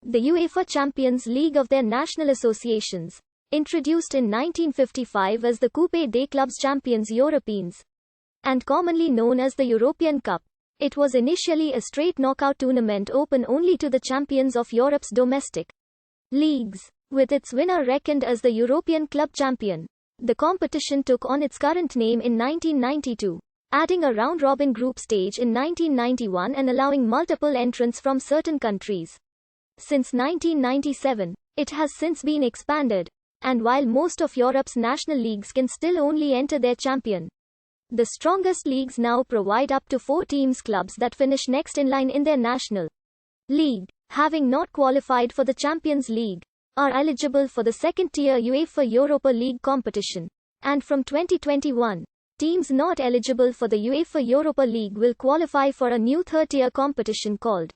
the UEFA Champions League of their national associations. Introduced in 1955 as the Coupe des Clubs Champions Européens, and commonly known as the European Cup. It was initially a straight knockout tournament open only to the champions of Europe's domestic leagues, with its winner reckoned as the European Club Champion. The competition took on its current name in 1992, adding a round-robin group stage in 1991 and allowing multiple entrants from certain countries. Since 1997, it has since been expanded, and while most of Europe's national leagues can still only enter their champion, the strongest leagues now provide up to 4 teams clubs that finish next in line in their national league, having not qualified for the Champions League, are eligible for the second-tier UEFA Europa League competition, and from 2021, teams not eligible for the UEFA Europa League will qualify for a new third-tier competition called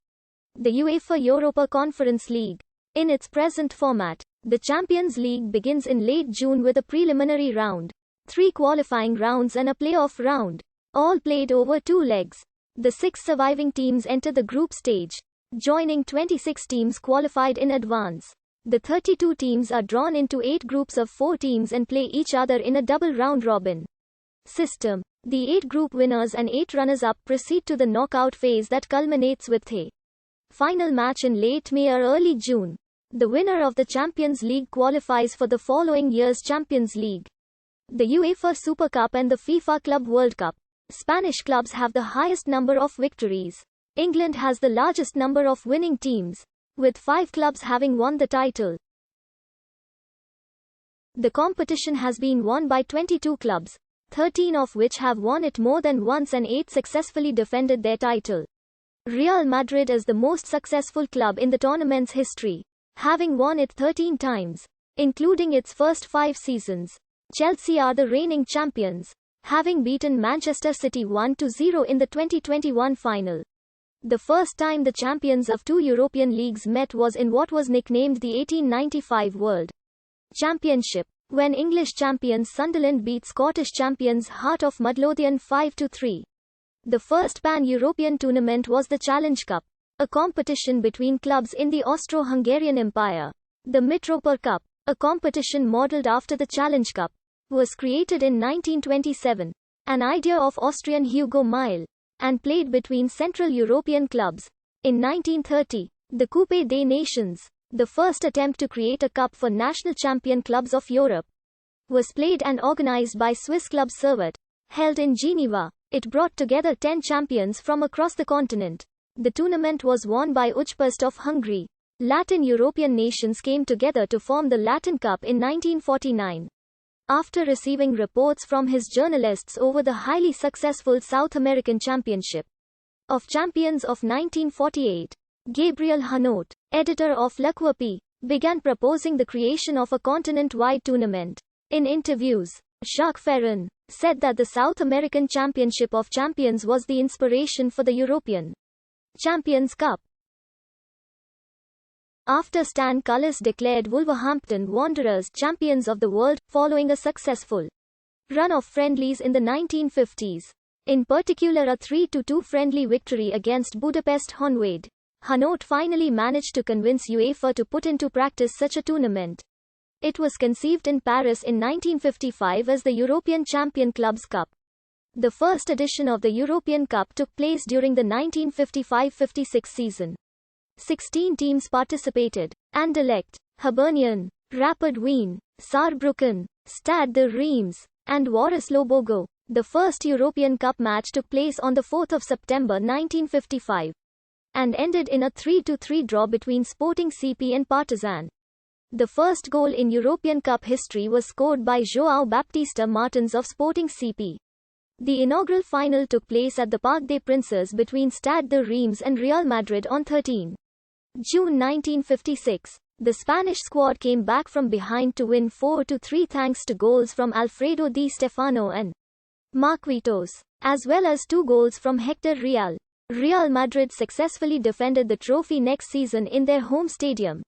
the UEFA Europa Conference League. In its present format, the Champions League begins in late June with a preliminary round, 3 qualifying rounds and a playoff round, all played over 2 legs. The 6 surviving teams enter the group stage, joining 26 teams qualified in advance. The 32 teams are drawn into 8 groups of 4 teams and play each other in a double round-robin system. The 8 group winners and 8 runners-up proceed to the knockout phase that culminates with a final match in late May or early June. The winner of the Champions League qualifies for the following year's Champions League, the UEFA Super Cup and the FIFA Club World Cup. Spanish clubs have the highest number of victories. England has the largest number of winning teams, with 5 clubs having won the title. The competition has been won by 22 clubs, 13 of which have won it more than once and 8 successfully defended their title. Real Madrid is the most successful club in the tournament's history, having won it 13 times, including its first 5 seasons. Chelsea are the reigning champions, having beaten Manchester City 1-0 in the 2021 final. The first time the champions of 2 European leagues met was in what was nicknamed the 1895 World Championship, when English champions Sunderland beat Scottish champions Heart of Midlothian 5-3. The first pan-European tournament was the Challenge Cup, a competition between clubs in the Austro-Hungarian Empire. The Metropol Cup, a competition modelled after the Challenge Cup, was created in 1927, an idea of Austrian Hugo Meile, and played between Central European clubs. In 1930, the Coupe des Nations, the first attempt to create a cup for national champion clubs of Europe, was played and organized by Swiss club Servette, held in Geneva. It brought together 10 champions from across the continent. The tournament was won by Újpest of Hungary. Latin European nations came together to form the Latin Cup in 1949. After receiving reports from his journalists over the highly successful South American Championship of Champions of 1948, Gabriel Hanot, editor of L'Equipe, began proposing the creation of a continent-wide tournament. In interviews, Jacques Ferron said that the South American Championship of Champions was the inspiration for the European Champions Cup. After Stan Cullis declared Wolverhampton Wanderers champions of the world, following a successful run of friendlies in the 1950s, in particular a 3-2 friendly victory against Budapest Honvéd, Hanot finally managed to convince UEFA to put into practice such a tournament. It was conceived in Paris in 1955 as the European Champion Clubs Cup. The first edition of the European Cup took place during the 1955-56 season. 16 teams participated: Anderlecht, Hibernian, Rapid Wien, Saarbrücken, Stade de Reims, and Warislo Bogo. The first European Cup match took place on 4 September 1955 and ended in a 3-3 draw between Sporting CP and Partizan. The first goal in European Cup history was scored by João Baptista Martins of Sporting CP. The inaugural final took place at the Parc des Princes between Stade de Reims and Real Madrid on 13 June 1956. The Spanish squad came back from behind to win 4-3 thanks to goals from Alfredo Di Stefano and Marquitos, as well as 2 goals from Héctor Real. Real Madrid successfully defended the trophy next season in their home stadium,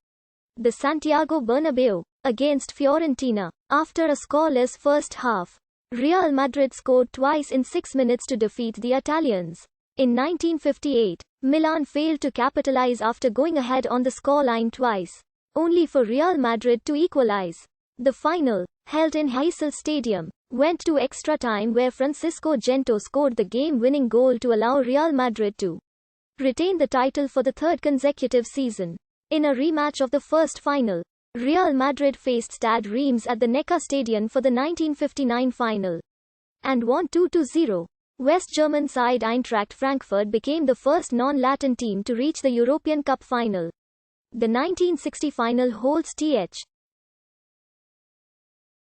the Santiago Bernabéu, against Fiorentina. After a scoreless first half, Real Madrid scored twice in 6 minutes to defeat the Italians. In 1958, Milan failed to capitalize after going ahead on the scoreline twice, only for Real Madrid to equalize. The final, held in Heysel Stadium, went to extra time where Francisco Gento scored the game-winning goal to allow Real Madrid to retain the title for the third consecutive season. In a rematch of the first final, Real Madrid faced Stade Reims at the Neckarstadion for the 1959 final and won 2-0. West German side Eintracht Frankfurt became the first non-Latin team to reach the European Cup final. The 1960 final holds Th.